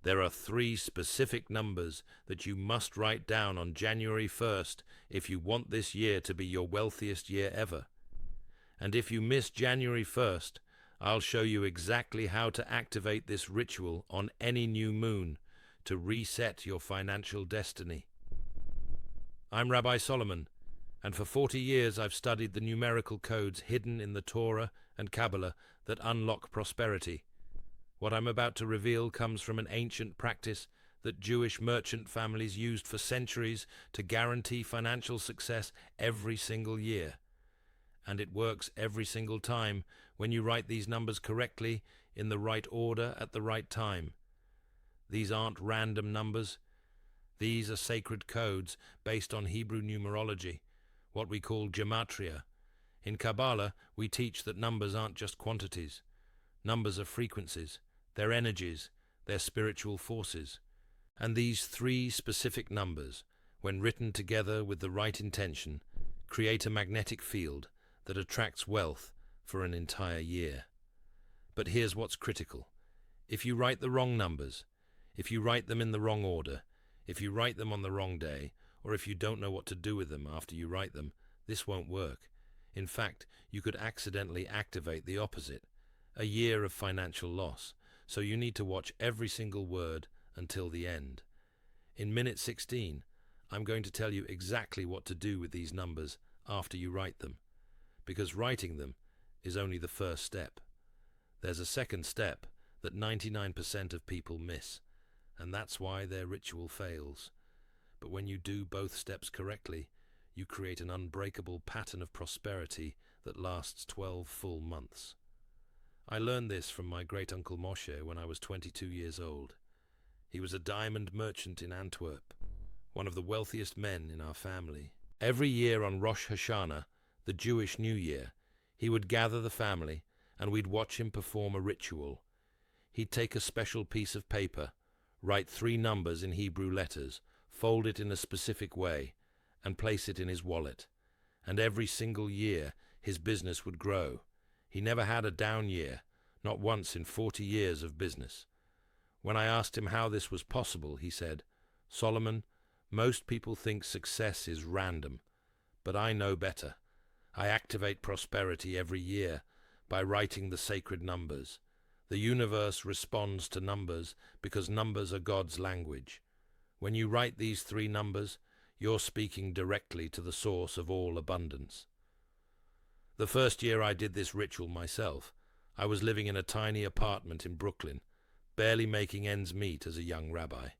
There are 3 specific numbers that you must write down on January 1st if you want this year to be your wealthiest year ever. And if you miss January 1st, I'll show you exactly how to activate this ritual on any new moon to reset your financial destiny. I'm Rabbi Solomon, and for 40 years I've studied the numerical codes hidden in the Torah and Kabbalah that unlock prosperity. What I'm about to reveal comes from an ancient practice that Jewish merchant families used for centuries to guarantee financial success every single year. And it works every single time when you write these numbers correctly in the right order at the right time. These aren't random numbers. These are sacred codes based on Hebrew numerology, what we call gematria. In Kabbalah, we teach that numbers aren't just quantities. Numbers are frequencies, they're energies, they're spiritual forces. And these 3 specific numbers, when written together with the right intention, create a magnetic field that attracts wealth for an entire year. But here's what's critical. If you write the wrong numbers, if you write them in the wrong order, if you write them on the wrong day, or if you don't know what to do with them after you write them, this won't work. In fact, you could accidentally activate the opposite, a year of financial loss. So you need to watch every single word until the end. In minute 16, I'm going to tell you exactly what to do with these numbers after you write them, because writing them is only the first step. There's a second step that 99% of people miss, and that's why their ritual fails. But when you do both steps correctly, you create an unbreakable pattern of prosperity that lasts 12 full months. I learned this from my great-uncle Moshe when I was 22 years old. He was a diamond merchant in Antwerp, one of the wealthiest men in our family. Every year on Rosh Hashanah, the Jewish New Year, he would gather the family and we'd watch him perform a ritual. He'd take a special piece of paper, write 3 numbers in Hebrew letters, fold it in a specific way, and place it in his wallet. And every single year, his business would grow. He never had a down year, not once in 40 years of business. When I asked him how this was possible, he said, "Solomon, most people think success is random, but I know better. I activate prosperity every year by writing the sacred numbers. The universe responds to numbers because numbers are God's language. When you write these 3 numbers, you're speaking directly to the source of all abundance." The first year I did this ritual myself, I was living in a tiny apartment in Brooklyn, barely making ends meet as a young rabbi.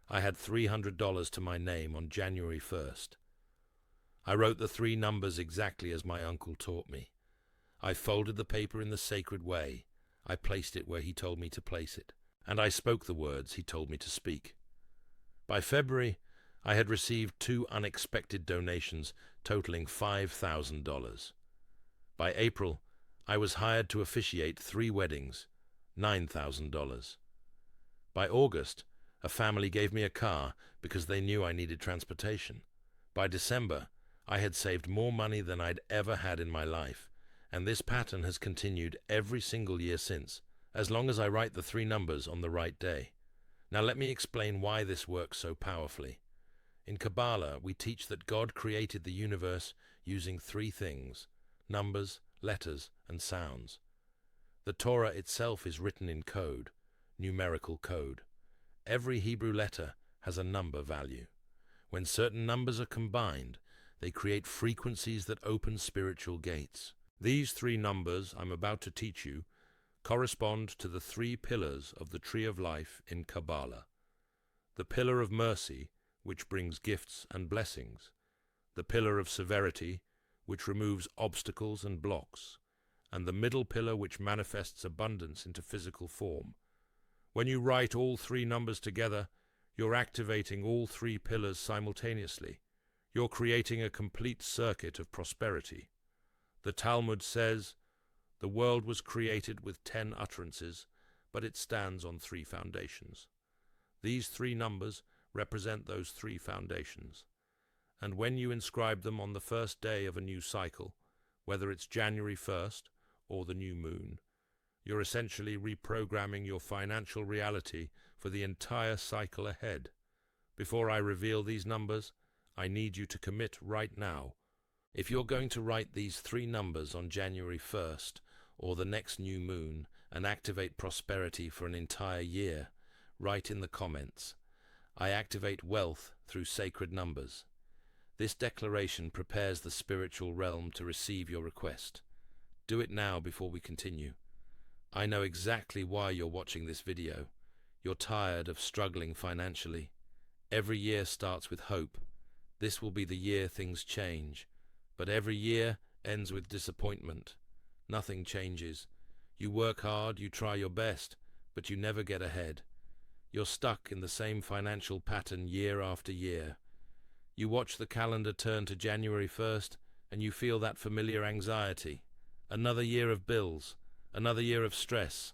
I had $300 to my name on January 1st. I wrote the 3 numbers exactly as my uncle taught me. I folded the paper in the sacred way. I placed it where he told me to place it, and I spoke the words he told me to speak. By February, I had received 2 unexpected donations totaling $5,000. By April, I was hired to officiate 3 weddings, $9,000. By August, a family gave me a car because they knew I needed transportation. By December, I had saved more money than I'd ever had in my life, and this pattern has continued every single year since, as long as I write the 3 numbers on the right day. Now let me explain why this works so powerfully. In Kabbalah, we teach that God created the universe using 3 things: numbers, letters, and sounds. The Torah itself is written in code, numerical code. Every Hebrew letter has a number value. When certain numbers are combined, they create frequencies that open spiritual gates. These 3 numbers I'm about to teach you correspond to the 3 pillars of the tree of life in Kabbalah. The pillar of mercy, which brings gifts and blessings. The pillar of severity, which removes obstacles and blocks, and the middle pillar which manifests abundance into physical form. When you write all 3 numbers together, you're activating all 3 pillars simultaneously. You're creating a complete circuit of prosperity. The Talmud says, "The world was created with 10 utterances, but it stands on 3 foundations." These 3 numbers represent those 3 foundations. And when you inscribe them on the first day of a new cycle, whether it's January 1st or the new moon, You're essentially reprogramming your financial reality for the entire cycle ahead. Before I reveal these numbers, I need you to commit right now. If you're going to write these 3 numbers on January 1st or the next new moon and activate prosperity for an entire year, write in the comments, "I activate wealth through sacred numbers." This declaration prepares the spiritual realm to receive your request. Do it now before we continue. I know exactly why you're watching this video. You're tired of struggling financially. Every year starts with hope. This will be the year things change. But every year ends with disappointment. Nothing changes. You work hard, you try your best, but you never get ahead. You're stuck in the same financial pattern year after year. You watch the calendar turn to January 1st, and you feel that familiar anxiety. Another year of bills, another year of stress,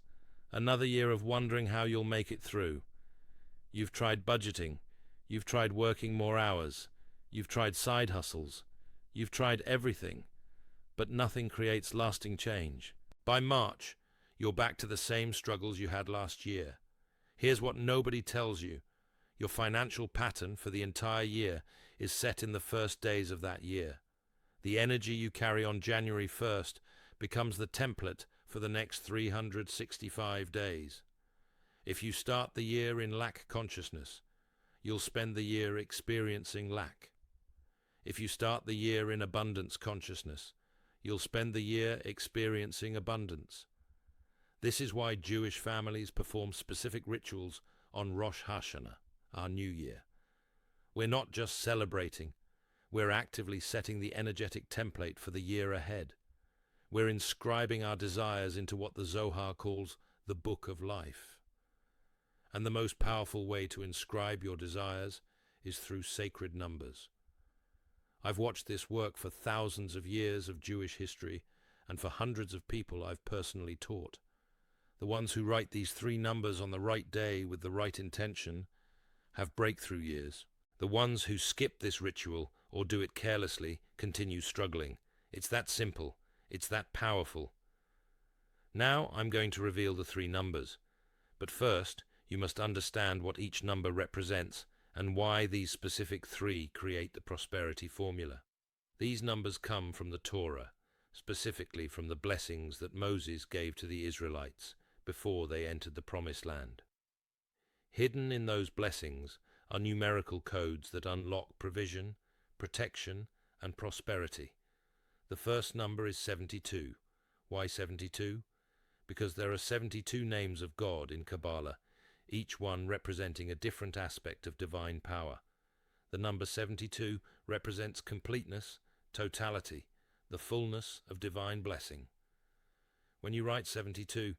another year of wondering how you'll make it through. You've tried budgeting, you've tried working more hours, you've tried side hustles, you've tried everything, but nothing creates lasting change. By March, you're back to the same struggles you had last year. Here's what nobody tells you. Your financial pattern for the entire year is set in the first days of that year. The energy you carry on January 1st becomes the template for the next 365 days. If you start the year in lack consciousness, you'll spend the year experiencing lack. If you start the year in abundance consciousness, you'll spend the year experiencing abundance. This is why Jewish families perform specific rituals on Rosh Hashanah, our new year. We're not just celebrating, we're actively setting the energetic template for the year ahead. We're inscribing our desires into what the Zohar calls the Book of Life. And the most powerful way to inscribe your desires is through sacred numbers. I've watched this work for thousands of years of Jewish history and for hundreds of people I've personally taught. The ones who write these 3 numbers on the right day with the right intention have breakthrough years. The ones who skip this ritual or do it carelessly continue struggling. It's that simple. It's that powerful. Now I'm going to reveal the 3 numbers. But first, you must understand what each number represents and why these specific 3 create the prosperity formula. These numbers come from the Torah, specifically from the blessings that Moses gave to the Israelites before they entered the Promised Land. Hidden in those blessings are numerical codes that unlock provision, protection, and prosperity. The first number is 72. Why 72? Because there are 72 names of God in Kabbalah, each one representing a different aspect of divine power. The number 72 represents completeness, totality, the fullness of divine blessing. When you write 72,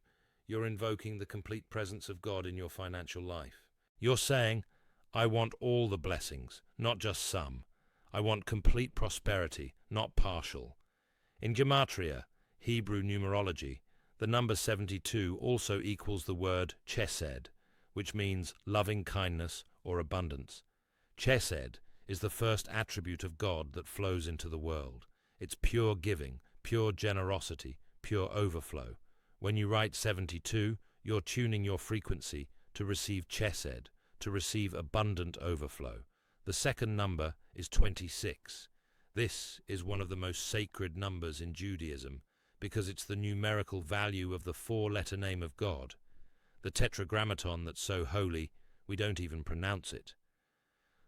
you're invoking the complete presence of God in your financial life. You're saying, I want all the blessings, not just some. I want complete prosperity, not partial. In Gematria, Hebrew numerology, the number 72 also equals the word chesed, which means loving kindness or abundance. Chesed is the first attribute of God that flows into the world. It's pure giving, pure generosity, pure overflow. When you write 72, you're tuning your frequency to receive chesed, to receive abundant overflow. The second number is 26. This is one of the most sacred numbers in Judaism because it's the numerical value of the 4-letter name of God. The tetragrammaton that's so holy, we don't even pronounce it.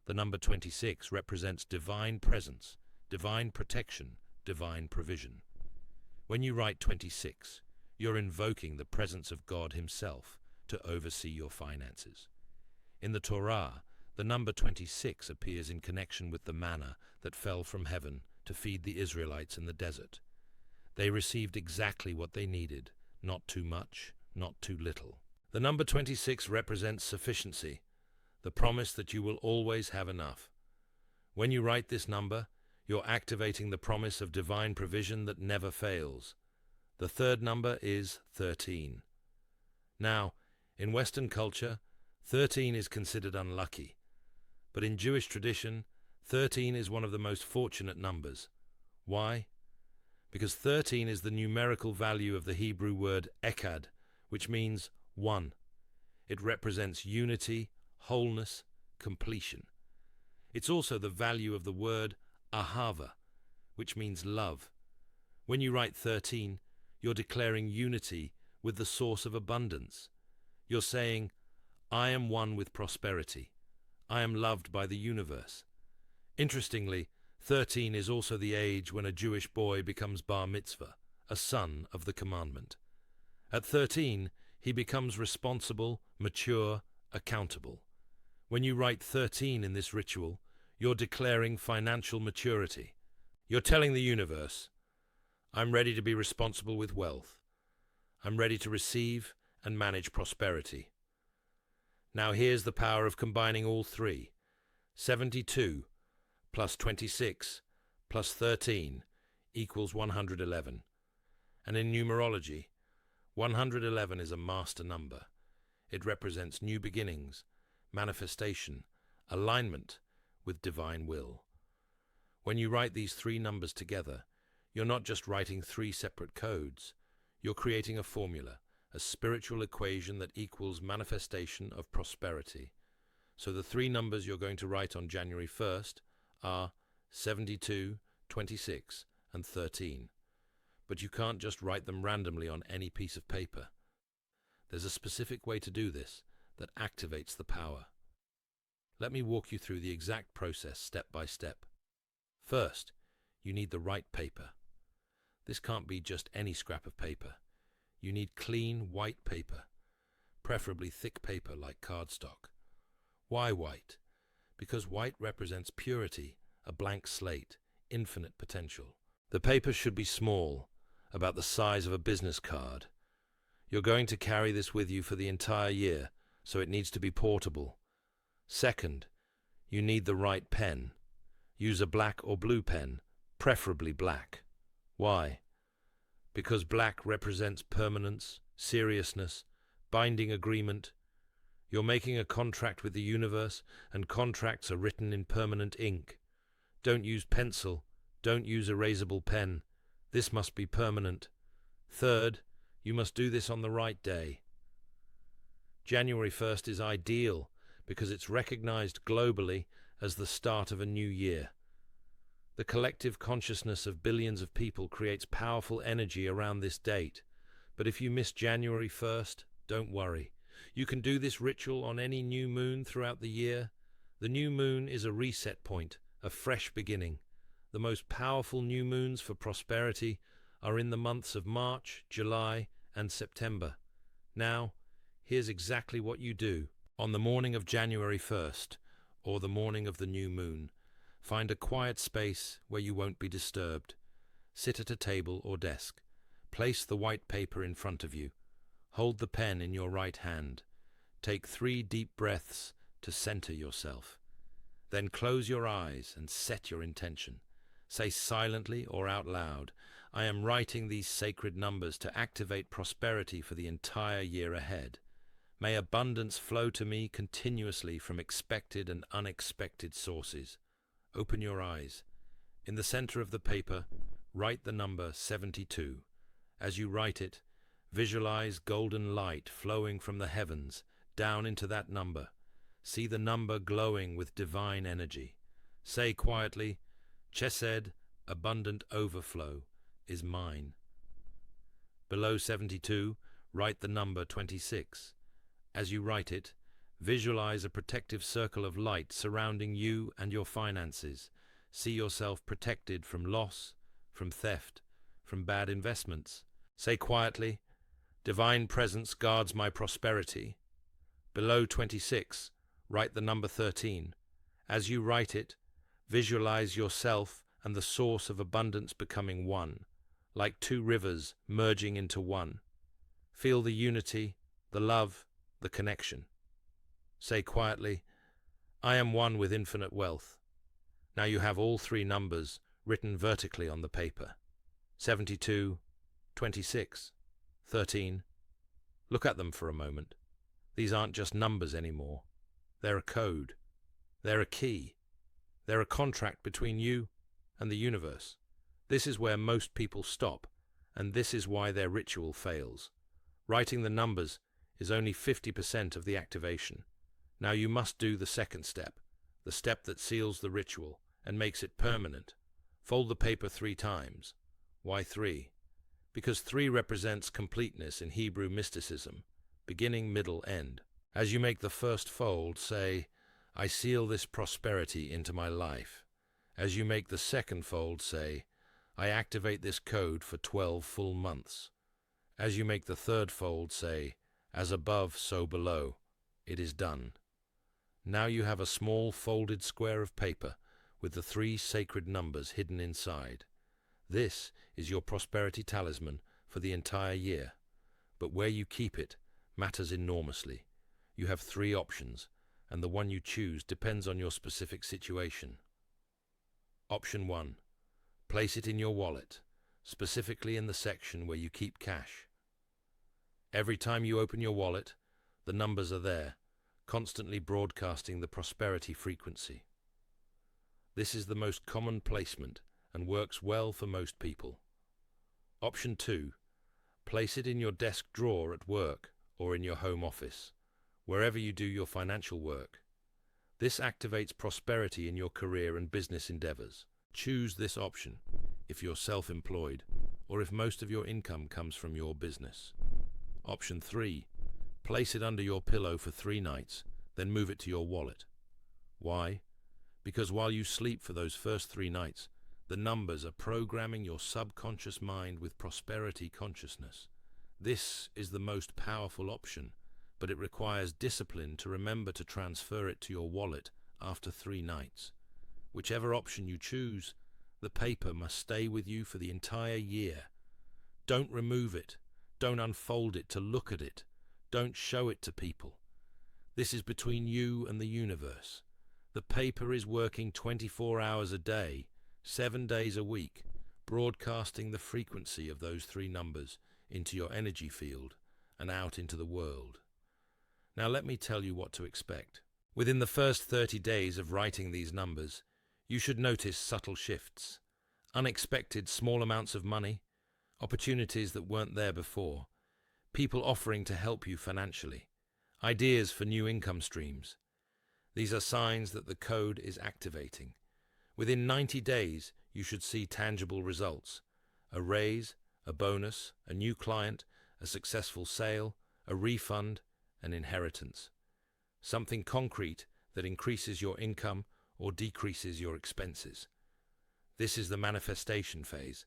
The number 26 represents divine presence, divine protection, divine provision. When you write 26, you're invoking the presence of God himself to oversee your finances. In the Torah, the number 26 appears in connection with the manna that fell from heaven to feed the Israelites in the desert. They received exactly what they needed, not too much, not too little. The number 26 represents sufficiency, the promise that you will always have enough. When you write this number, you're activating the promise of divine provision that never fails. The third number is 13. Now, in Western culture, 13 is considered unlucky. But in Jewish tradition, 13 is one of the most fortunate numbers. Why? because 13 is the numerical value of the Hebrew word echad, which means one. It represents unity, wholeness, completion. It's also the value of the word ahava, which means love. When you write 13, you're declaring unity with the source of abundance. You're saying, I am one with prosperity. I am loved by the universe. Interestingly, 13 is also the age when a Jewish boy becomes bar mitzvah, a son of the commandment. At 13, he becomes responsible, mature, accountable. When you write 13 in this ritual, you're declaring financial maturity. You're telling the universe, I'm ready to be responsible with wealth. I'm ready to receive and manage prosperity. Now here's the power of combining all three. 72 plus 26 plus 13 equals 111. And in numerology, 111 is a master number. It represents new beginnings, manifestation, alignment with divine will. When you write these three numbers together, you're not just writing three separate codes. You're creating a formula, a spiritual equation that equals manifestation of prosperity. So the three numbers you're going to write on January 1st are 72, 26, and 13. But you can't just write them randomly on any piece of paper. There's a specific way to do this that activates the power. Let me walk you through the exact process step by step. First, you need the right paper. This can't be just any scrap of paper. You need clean, white paper, preferably thick paper like cardstock. Why white? Because white represents purity, a blank slate, infinite potential. The paper should be small, about the size of a business card. You're going to carry this with you for the entire year, so it needs to be portable. Second, you need the right pen. Use a black or blue pen, preferably black. Why? Because black represents permanence, seriousness, binding agreement. You're making a contract with the universe, and contracts are written in permanent ink. Don't use pencil. Don't use erasable pen. This must be permanent. Third, you must do this on the right day. January 1st is ideal because it's recognized globally as the start of a new year. The collective consciousness of billions of people creates powerful energy around this date. But if you miss January 1st, don't worry. You can do this ritual on any new moon throughout the year. The new moon is a reset point, a fresh beginning. The most powerful new moons for prosperity are in the months of March, July, and September. Now, here's exactly what you do. On the morning of January 1st, or the morning of the new moon, find a quiet space where you won't be disturbed. Sit at a table or desk. Place the white paper in front of you. Hold the pen in your right hand. Take 3 deep breaths to center yourself. Then close your eyes and set your intention. Say silently or out loud, I am writing these sacred numbers to activate prosperity for the entire year ahead. May abundance flow to me continuously from expected and unexpected sources. Open your eyes. In the center of the paper, write the number 72. As you write it, visualize golden light flowing from the heavens down into that number. See the number glowing with divine energy. Say quietly, Chesed, abundant overflow, is mine. Below 72, write the number 26. As you write it, visualize a protective circle of light surrounding you and your finances. See yourself protected from loss, from theft, from bad investments. Say quietly, divine presence guards my prosperity. Below 26, write the number 13. As you write it, visualize yourself and the source of abundance becoming one, like 2 rivers merging into one. Feel the unity, the love, the connection. Say quietly, I am one with infinite wealth. Now you have all 3 numbers written vertically on the paper. 72, 26, 13. Look at them for a moment. These aren't just numbers anymore. They're a code. They're a key. They're a contract between you and the universe. This is where most people stop, and this is why their ritual fails. Writing the numbers is only 50% of the activation. Now you must do the second step, the step that seals the ritual and makes it permanent. Fold the paper 3 times. Why 3? Because 3 represents completeness in Hebrew mysticism, beginning, middle, end. As you make the first fold, say, I seal this prosperity into my life. As you make the second fold, say, I activate this code for 12 full months. As you make the third fold, say, as above, so below. It is done. Now you have a small folded square of paper with the 3 sacred numbers hidden inside. This is your prosperity talisman for the entire year. But where you keep it matters enormously. You have 3 options, and the one you choose depends on your specific situation. Option 1. Place it in your wallet, specifically in the section where you keep cash. Every time you open your wallet, the numbers are there, constantly broadcasting the prosperity frequency. This is the most common placement and works well for most people. Option 2. Place it in your desk drawer at work or in your home office, wherever you do your financial work. This activates prosperity in your career and business endeavors. Choose this option if you're self-employed or if most of your income comes from your business. Option 3. Place it under your pillow for 3 nights, then move it to your wallet. Why? Because while you sleep for those first 3 nights, the numbers are programming your subconscious mind with prosperity consciousness. This is the most powerful option, but it requires discipline to remember to transfer it to your wallet after 3 nights. Whichever option you choose, the paper must stay with you for the entire year. Don't remove it. Don't unfold it to look at it. Don't show it to people. This is between you and the universe. The paper is working 24 hours a day, 7 days a week, broadcasting the frequency of those 3 numbers into your energy field and out into the world. Now let me tell you what to expect. Within the first 30 days of writing these numbers, you should notice subtle shifts, unexpected small amounts of money, opportunities that weren't there before, people offering to help you financially, ideas for new income streams. These are signs that the code is activating. Within 90 days, you should see tangible results: a raise, a bonus, a new client, a successful sale, a refund, an inheritance. Something concrete that increases your income or decreases your expenses. This is the manifestation phase.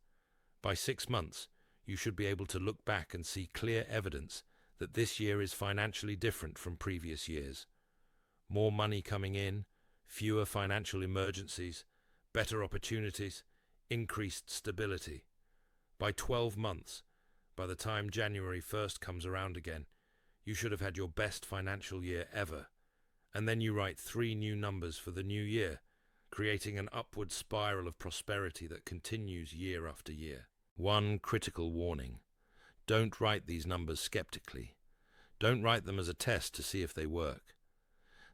By 6 months, you should be able to look back and see clear evidence that this year is financially different from previous years. More money coming in, fewer financial emergencies, better opportunities, increased stability. By 12 months, by the time January 1st comes around again, you should have had your best financial year ever. And then you write 3 new numbers for the new year, creating an upward spiral of prosperity that continues year after year. One critical warning: don't write these numbers skeptically. Don't write them as a test to see if they work.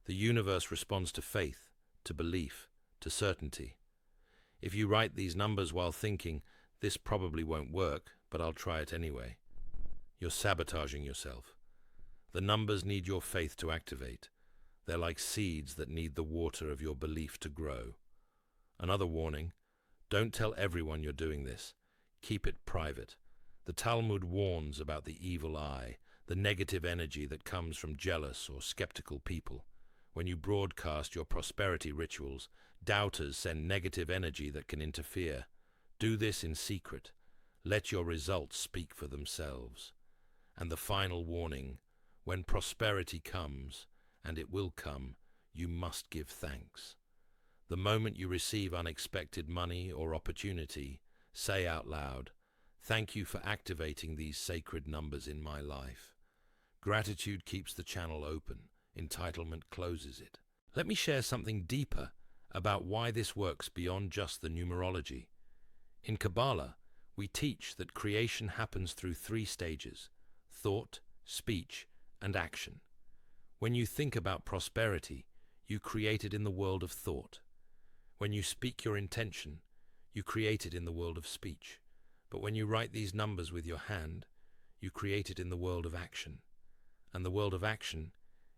The universe responds to faith, to belief, to certainty. If you write these numbers while thinking, this probably won't work, but I'll try it anyway, you're sabotaging yourself. The numbers need your faith to activate. They're like seeds that need the water of your belief to grow. Another warning: don't tell everyone you're doing this. Keep it private. The Talmud warns about the evil eye, the negative energy that comes from jealous or skeptical people. When you broadcast your prosperity rituals, doubters send negative energy that can interfere. Do this in secret. Let your results speak for themselves. And the final warning: when prosperity comes, and it will come, you must give thanks. The moment you receive unexpected money or opportunity, say out loud, "Thank you for activating these sacred numbers in my life." Gratitude keeps the channel open. Entitlement closes it. Let me share something deeper about why this works beyond just the numerology. In Kabbalah, we teach that creation happens through 3 stages: thought, speech, and action. When you think about prosperity, you create it in the world of thought. When you speak your intention, you create it in the world of speech. But when you write these numbers with your hand, you create it in the world of action. And the world of action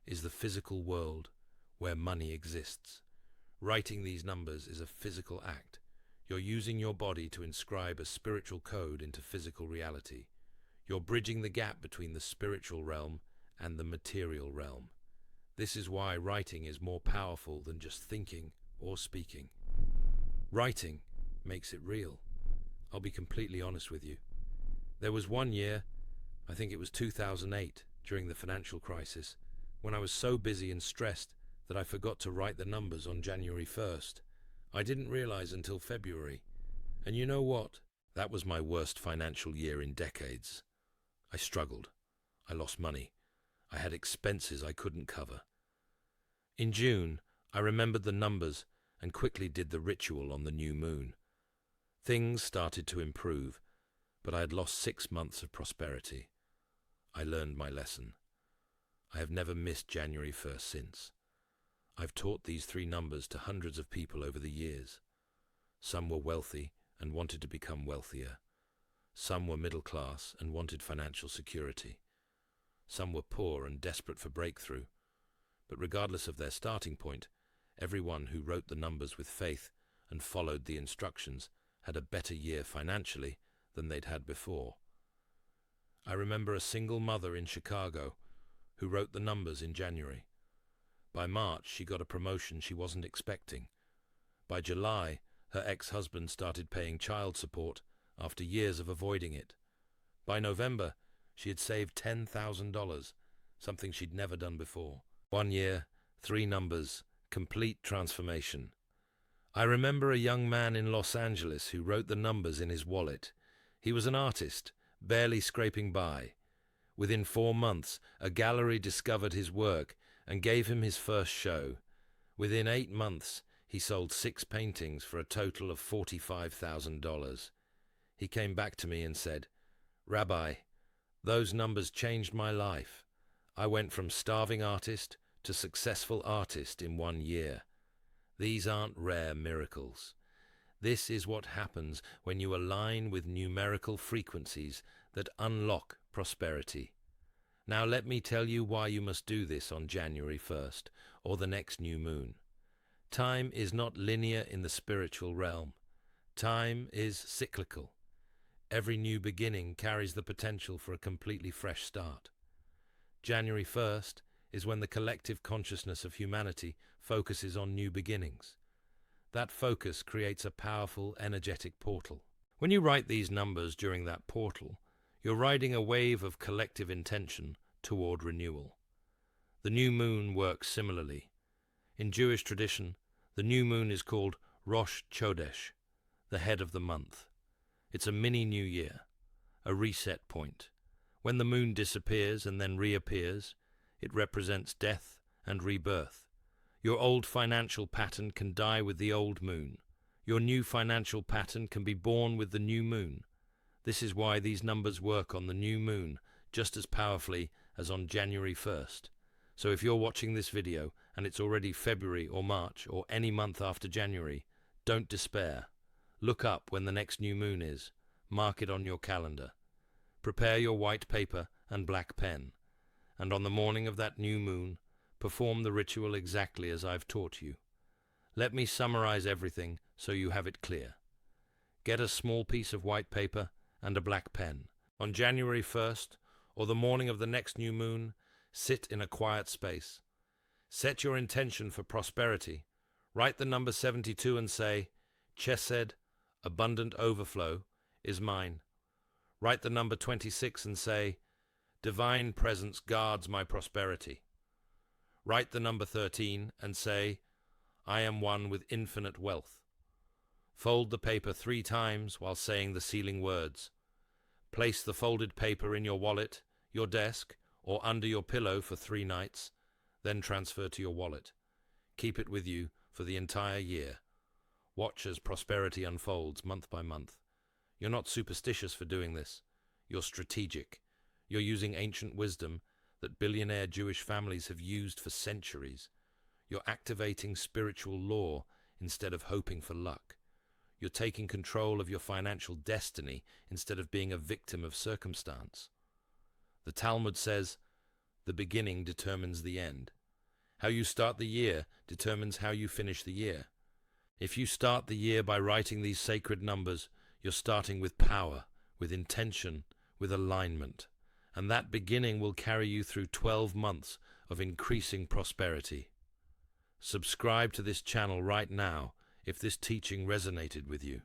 is the physical world where money exists. Writing these numbers is a physical act. You're using your body to inscribe a spiritual code into physical reality. You're bridging the gap between the spiritual realm and the material realm. This is why writing is more powerful than just thinking or speaking. Writing makes it real. I'll be completely honest with you. There was one year, I think it was 2008, during the financial crisis, when I was so busy and stressed that I forgot to write the numbers on January 1st. I didn't realize until February. And you know what? That was my worst financial year in decades. I struggled. I lost money. I had expenses I couldn't cover. In June, I remembered the numbers and quickly did the ritual on the new moon. Things started to improve, but I had lost 6 months of prosperity. I learned my lesson. I have never missed January 1st since. I've taught these 3 numbers to hundreds of people over the years. Some were wealthy and wanted to become wealthier. Some were middle class and wanted financial security. Some were poor and desperate for breakthrough. But regardless of their starting point, everyone who wrote the numbers with faith and followed the instructions had a better year financially than they'd had before. I remember a single mother in Chicago who wrote the numbers in January. By March, she got a promotion she wasn't expecting. By July, her ex-husband started paying child support after years of avoiding it. By November, she had saved $10,000, something she'd never done before. 1 year, 3 numbers, complete transformation. I remember a young man in Los Angeles who wrote the numbers in his wallet. He was an artist, barely scraping by. Within 4 months, a gallery discovered his work and gave him his first show. Within 8 months, he sold 6 paintings for a total of $45,000. He came back to me and said, "Rabbi, those numbers changed my life. I went from starving artist to successful artist in 1 year." These aren't rare miracles. This is what happens when you align with numerical frequencies that unlock prosperity. Now let me tell you why you must do this on January 1st, or the next new moon. Time is not linear in the spiritual realm. Time is cyclical. Every new beginning carries the potential for a completely fresh start. January 1st is when the collective consciousness of humanity focuses on new beginnings. That focus creates a powerful, energetic portal. When you write these numbers during that portal, you're riding a wave of collective intention toward renewal. The new moon works similarly. In Jewish tradition, the new moon is called Rosh Chodesh, the head of the month. It's a mini new year, a reset point. When the moon disappears and then reappears, it represents death and rebirth. Your old financial pattern can die with the old moon. Your new financial pattern can be born with the new moon. This is why these numbers work on the new moon just as powerfully as on January 1st. So if you're watching this video and it's already February or March or any month after January, don't despair. Look up when the next new moon is. Mark it on your calendar. Prepare your white paper and black pen. And on the morning of that new moon, perform the ritual exactly as I've taught you. Let me summarize everything so you have it clear. Get a small piece of white paper and a black pen. On January 1st, or the morning of the next new moon, sit in a quiet space. Set your intention for prosperity. Write the number 72 and say, "Chesed, abundant overflow, is mine." Write the number 26 and say, "Divine presence guards my prosperity." Write the number 13 and say, "I am one with infinite wealth." Fold the paper 3 times while saying the sealing words. Place the folded paper in your wallet, your desk, or under your pillow for 3 nights, then transfer to your wallet. Keep it with you for the entire year. Watch as prosperity unfolds month by month. You're not superstitious for doing this. You're strategic. You're using ancient wisdom that billionaire Jewish families have used for centuries. You're activating spiritual law instead of hoping for luck. You're taking control of your financial destiny instead of being a victim of circumstance. The Talmud says, the beginning determines the end. How you start the year determines how you finish the year. If you start the year by writing these sacred numbers, you're starting with power, with intention, with alignment. And that beginning will carry you through 12 months of increasing prosperity. Subscribe to this channel right now if this teaching resonated with you.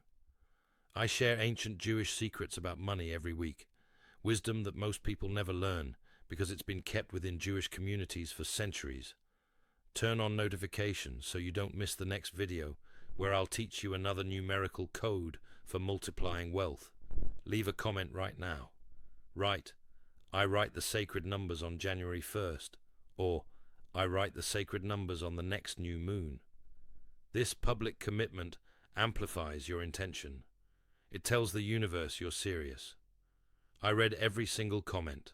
I share ancient Jewish secrets about money every week, wisdom that most people never learn because it's been kept within Jewish communities for centuries. Turn on notifications so you don't miss the next video where I'll teach you another numerical code for multiplying wealth. Leave a comment right now. Write, I write the sacred numbers on January 1st, or I write the sacred numbers on the next new moon. This public commitment amplifies your intention. It tells the universe you're serious. I read every single comment.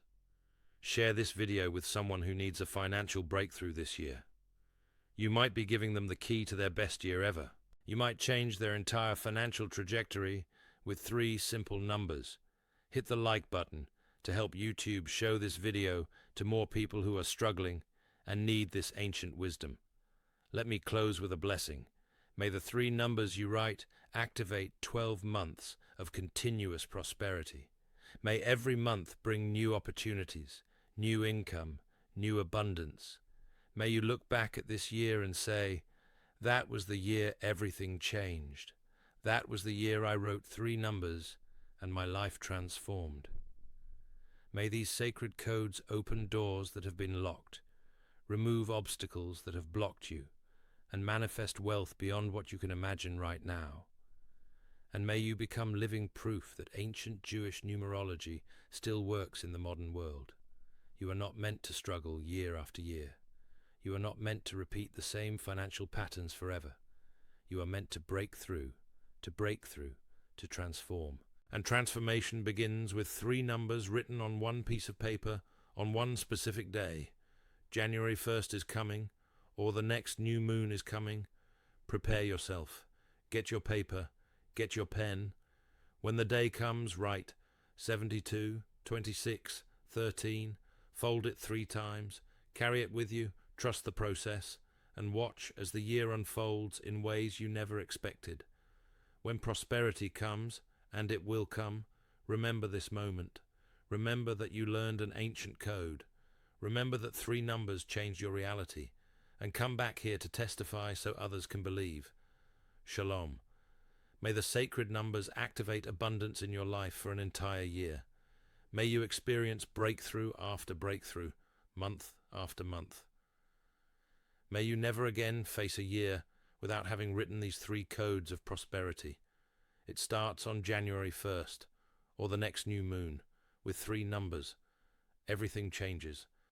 Share this video with someone who needs a financial breakthrough this year. You might be giving them the key to their best year ever. You might change their entire financial trajectory with 3 simple numbers. Hit the like button to help YouTube show this video to more people who are struggling and need this ancient wisdom. Let me close with a blessing. May the 3 numbers you write activate 12 months of continuous prosperity. May every month bring new opportunities, new income, new abundance. May you look back at this year and say, that was the year everything changed. That was the year I wrote 3 numbers and my life transformed. May these sacred codes open doors that have been locked, remove obstacles that have blocked you, and manifest wealth beyond what you can imagine right now. And may you become living proof that ancient Jewish numerology still works in the modern world. You are not meant to struggle year after year. You are not meant to repeat the same financial patterns forever. You are meant to break through, to transform. And transformation begins with 3 numbers written on one piece of paper on one specific day. January 1st is coming, or the next new moon is coming. Prepare yourself. Get your paper, get your pen. When the day comes, write 72, 26, 13, fold it 3 times, carry it with you, trust the process, and watch as the year unfolds in ways you never expected. When prosperity comes, and it will come, remember this moment. Remember that you learned an ancient code. Remember that 3 numbers changed your reality, and come back here to testify so others can believe. Shalom. May the sacred numbers activate abundance in your life for an entire year. May you experience breakthrough after breakthrough, month after month. May you never again face a year without having written these 3 codes of prosperity. It starts on January 1st, or the next new moon, with 3 numbers. Everything changes.